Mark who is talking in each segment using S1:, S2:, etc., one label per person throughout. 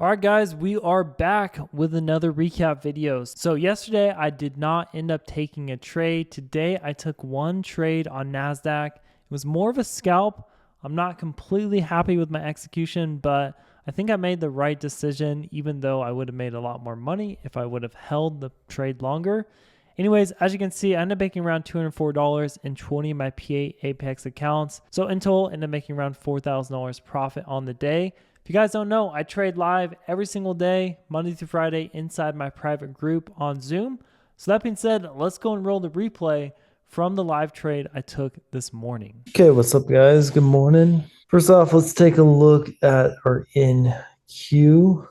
S1: All right, guys, we are back with another recap video. So yesterday I did not end up taking a trade. Today I took one trade on NASDAQ. It was more of a scalp. I'm not completely happy with my execution, but I think I made the right decision, even though I would have made a lot more money if I would have held the trade longer. Anyways, as you can see, I ended up making around $204 in 20 of my P8 Apex accounts. So in total, I ended up making around $4,000 profit on the day. If you guys don't know, I trade live every single day, Monday through Friday, inside my private group on Zoom. So that being said, let's go and roll the replay from the live trade I took this morning.
S2: Okay, what's up, guys? Good morning. First off, let's take a look at our NQ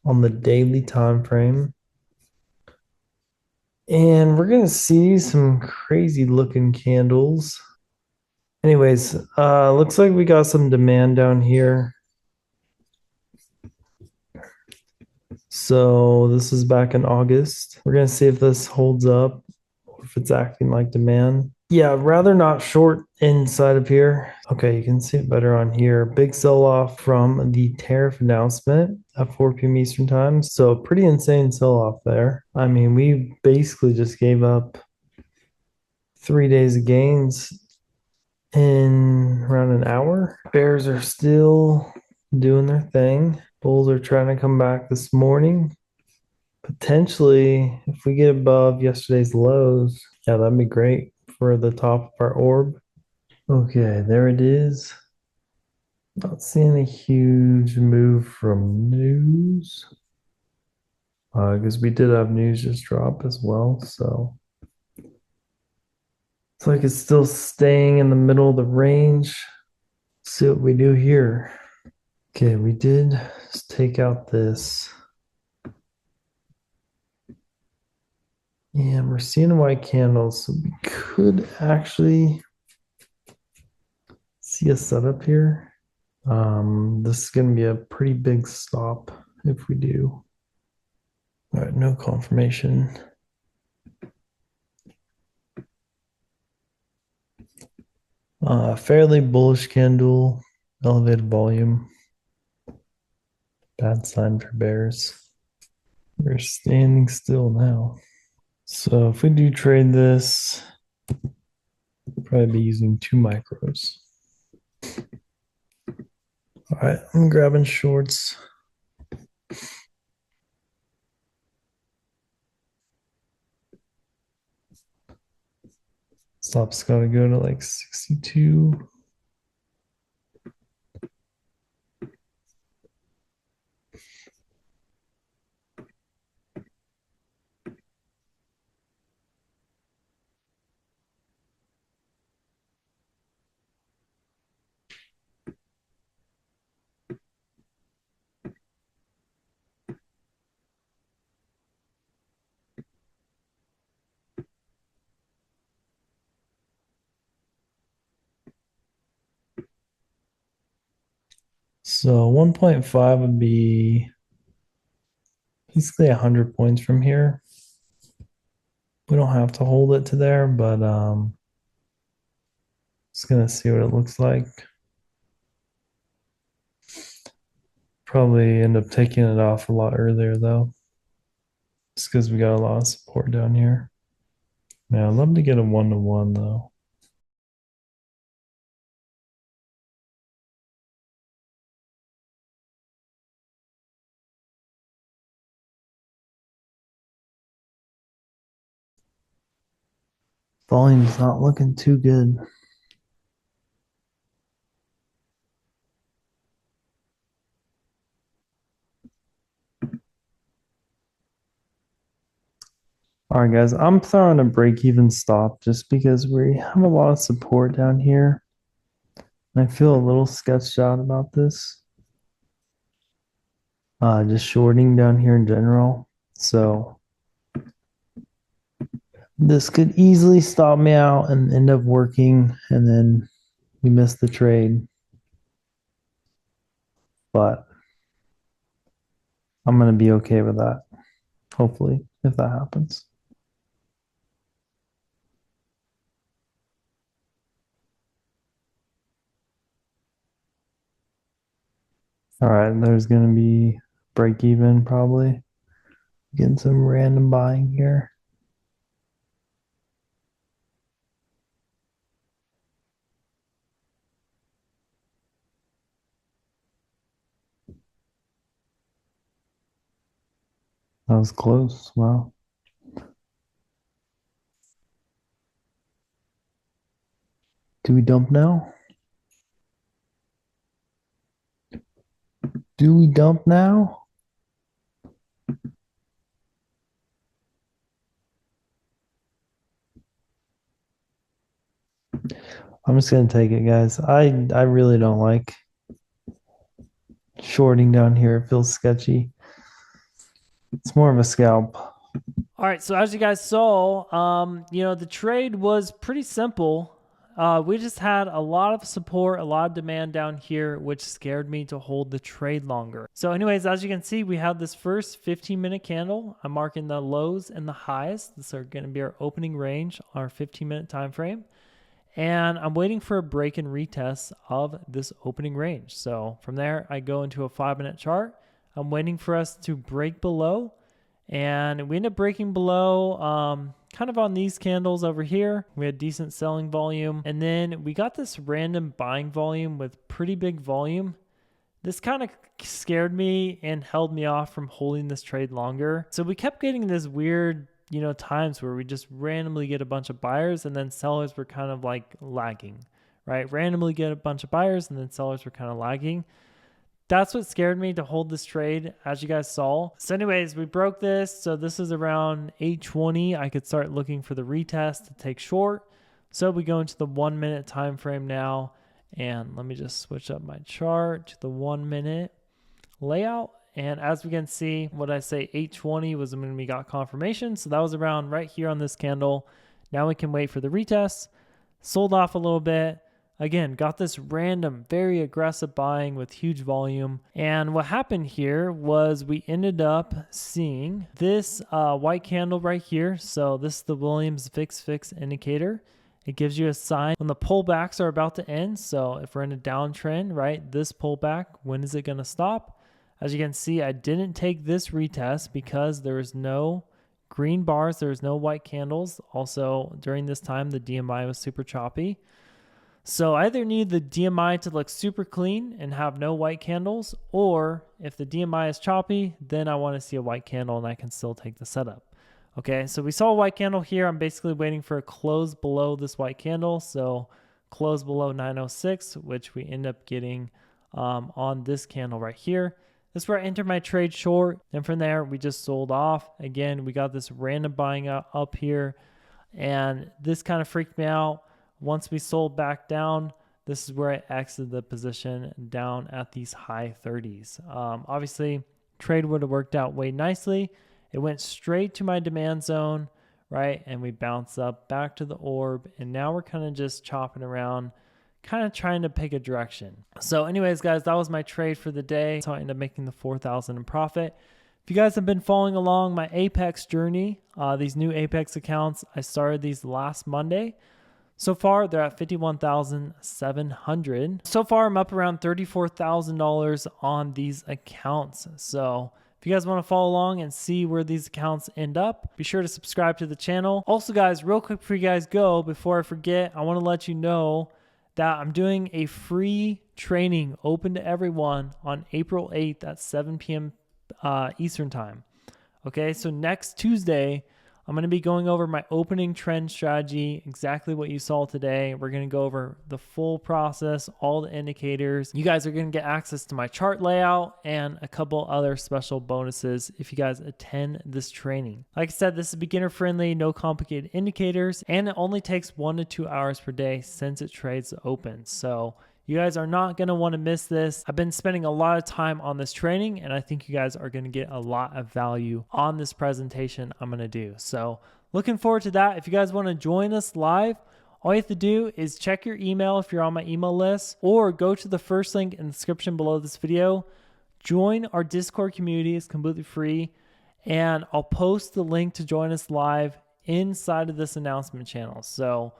S2: on the daily time frame. And we're going to see some crazy looking candles. Anyways, looks like we got some demand down here. So this is back in August. We're going to see if this holds up or if it's acting like demand. Yeah, rather not short inside of here. Okay, you can see it better on here. Big sell-off from the tariff announcement at 4 p.m. Eastern time. So pretty insane sell-off there. I mean, we basically just gave up 3 days of gains in around an hour. Bears are still doing their thing. Bulls are trying to come back this morning. Potentially, if we get above yesterday's lows, yeah, that'd be great for the top of our orb. Okay, there it is. Not seeing a huge move from news. Because we did have news just drop as well, so it's like it's still staying in the middle of the range. See what we do here. Okay, we did just take out this. And we're seeing white candles, so we could actually see a setup here. This is going to be a pretty big stop if we do. All right, no confirmation. Fairly bullish candle, elevated volume. Bad sign for bears. We're standing still now. So if we do trade this, we'll probably be using 2 micros. All right, I'm grabbing shorts. Stop's got to go to like 62. So 1.5 would be basically 100 points from here. We don't have to hold it to there, but just gonna see what it looks like. Probably end up taking it off a lot earlier though, just because we got a lot of support down here. Man, I'd love to get a 1-to-1 though. Volume's not looking too good. All right, guys, I'm throwing a break-even stop just because we have a lot of support down here. And I feel a little sketched out about this. Just shorting down here in general. So this could easily stop me out and end up working, and then we miss the trade. But I'm going to be okay with that, hopefully, if that happens. All right, there's going to be break even probably. Getting some random buying here. That was close. Wow. Do we dump now? Do we dump now? I'm just gonna take it, guys. I really don't like shorting down here. It feels sketchy. It's more of a scalp.
S1: All right, so as you guys saw, the trade was pretty simple. We just had a lot of support, a lot of demand down here, which scared me to hold the trade longer. So anyways, as you can see, we have this first 15-minute candle. I'm marking the lows and the highs. These are going to be our opening range on our 15-minute time frame. And I'm waiting for a break and retest of this opening range. So from there, I go into a 5-minute chart. I'm waiting for us to break below. And we end up breaking below kind of on these candles over here. We had decent selling volume. And then we got this random buying volume with pretty big volume. This kind of scared me and held me off from holding this trade longer. So we kept getting this weird, times where we just randomly get a bunch of buyers and then sellers were kind of like lagging, right? Randomly get a bunch of buyers and then sellers were kind of lagging. That's what scared me to hold this trade, as you guys saw. So anyways, we broke this. So this is around 8:20. I could start looking for the retest to take short. So we go into the 1-minute time frame now. And let me just switch up my chart to the 1-minute layout. And as we can see, what I say 8:20 was when we got confirmation. So that was around right here on this candle. Now we can wait for the retest. Sold off a little bit. Again, got this random, very aggressive buying with huge volume. And what happened here was we ended up seeing this white candle right here. So this is the Williams VIX indicator. It gives you a sign when the pullbacks are about to end. So if we're in a downtrend, right, this pullback, when is it going to stop? As you can see, I didn't take this retest because there was no green bars. There was no white candles. Also, during this time, the DMI was super choppy. So I either need the DMI to look super clean and have no white candles, or if the DMI is choppy, then I want to see a white candle and I can still take the setup. Okay, so we saw a white candle here. I'm basically waiting for a close below this white candle. So close below 906, which we end up getting on this candle right here. This is where I entered my trade short. And from there, we just sold off. Again, we got this random buying up here. And this kind of freaked me out. Once we sold back down, this is where I exited the position down at these high 30s. Obviously, trade would have worked out way nicely. It went straight to my demand zone, right? And we bounced up back to the orb. And now we're kind of just chopping around, kind of trying to pick a direction. So anyways, guys, that was my trade for the day. So I ended up making the $4,000 in profit. If you guys have been following along my Apex journey, these new Apex accounts, I started these last Monday. So far, they're at $51,700. So far, I'm up around $34,000 on these accounts. So if you guys want to follow along and see where these accounts end up, be sure to subscribe to the channel. Also, guys, real quick before you guys go, before I forget, I want to let you know that I'm doing a free training open to everyone on April 8th at 7 p.m. Eastern time. Okay, so next Tuesday, I'm going to be going over my opening trend strategy, exactly what you saw today. We're going to go over the full process, all the indicators. You guys are going to get access to my chart layout and a couple other special bonuses if you guys attend this training. Like I said, this is beginner friendly, no complicated indicators, and it only takes 1 to 2 hours per day since it trades open. So you guys are not going to want to miss this. I've been spending a lot of time on this training, and I think you guys are going to get a lot of value on this presentation I'm going to do. So looking forward to that. If you guys want to join us live, all you have to do is check your email if you're on my email list, or go to the first link in the description below this video. Join our Discord community. It's completely free, and I'll post the link to join us live inside of this announcement channel. So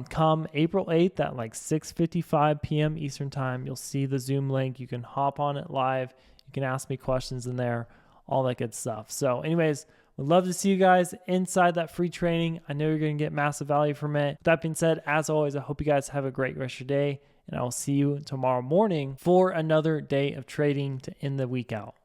S1: come April 8th at like 6:55 p.m. Eastern time, you'll see the Zoom link. You can hop on it live. You can ask me questions in there, all that good stuff. So anyways, would love to see you guys inside that free training. I know you're going to get massive value from it. With that being said, as always, I hope you guys have a great rest of your day, and I will see you tomorrow morning for another day of trading to end the week out.